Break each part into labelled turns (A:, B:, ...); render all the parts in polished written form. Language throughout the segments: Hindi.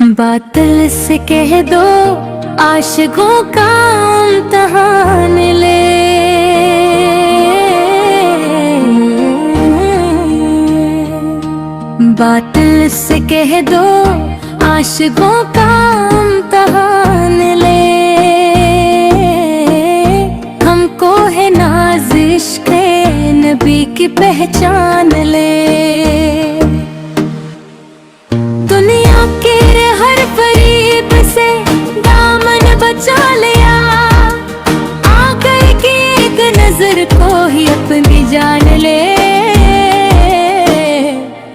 A: बातिल से कह दो आशिकों का इम्तिहान ले। बातिल से कह दो आशिकों का इम्तिहान ले। हमको है नाज़ इश्क़-ए नबी की पहचान ले। दुनिया के हर फरीब से दामन बचा लिया, आकर की एक नजर को ही अपनी जान ले।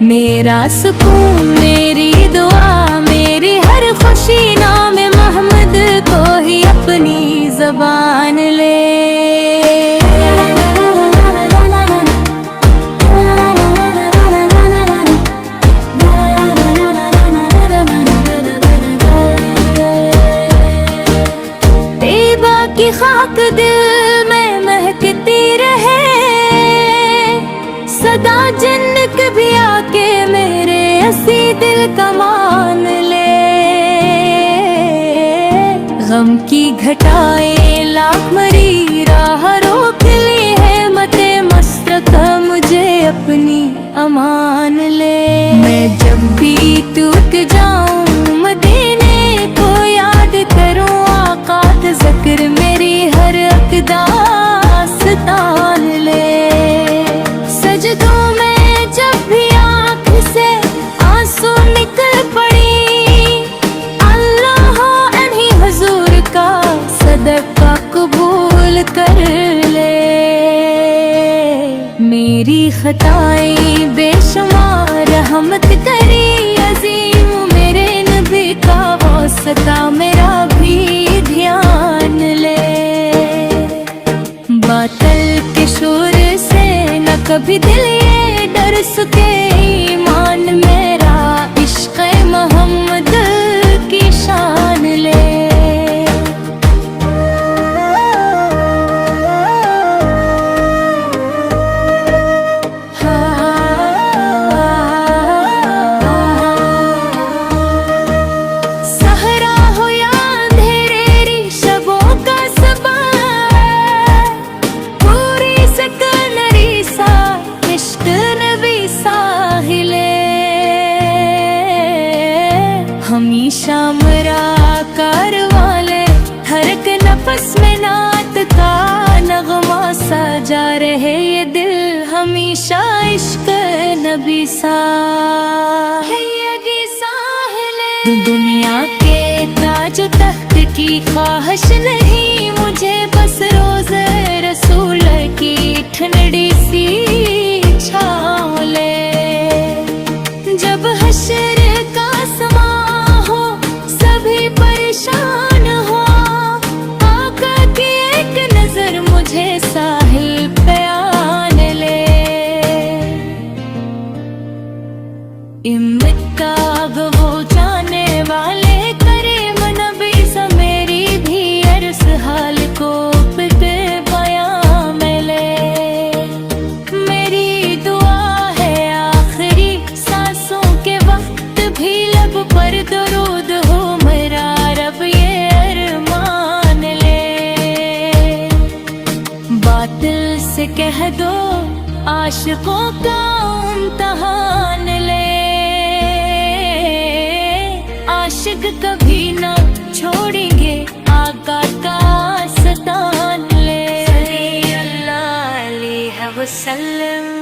A: मेरा सुकून, मेरी दुआ, मेरी हर खुशी नाम मोहम्मद को ही अपनी ज़बान ले। की खाक दिल में महकती रहे, सदा जन्नत भी आके मेरे हसी दिल का मान ले। गम की घटाएं लाख मरी राह रोक ली है, मते मस्तक मुझे अपनी अमान ले। मैं जब भी टूट जाऊं मदीने को याद करूं, आका का ज़िक्र मेरी हर दास्तान ले। सजदों में जब भी आँख से आंसू निकल पड़ी, अल्लाह इन्हीं हुजूर का सदका कबूल कर ले। मेरी खताएं बेशुमार रहमत करी अजीम, मेरे नबी का वास्ता मेरा भी ध्यान ले। बातिल के शोर से न कभी दिल ये डर सके, ईमान मेरा इश्क़-ए मोहम्मद की शान ले। हमेशा मरा कारवां ले, हर एक नफस में नात का नगमा सा जा रहे ये दिल, हमेशा इश्क़ नबी सा है यदि साहिले। दुनिया के ताज तख्त की ख्वाहिश नहीं मुझे, बस रोज़े रसूल की ठंडी सी छाँव ले। जब हश्र का समा परेशान हो, आका की एक नजर मुझे साहिल पे आने ले। इम्तियाज़ वो जाने वाले करीम नबी सा, मेरी भी अर्ज़ हाल को पिते बयां में ले। मेरी दुआ है आखिरी सांसों के वक्त भी लब पर दरूद हो मेरा रब ये अरमान ले। बातिल से कह दो आशिकों का इम्तिहान ले। आशिक कभी ना छोड़ेंगे आका का सतान ले। सल्लल्लाहु अलैहि वसल्लम।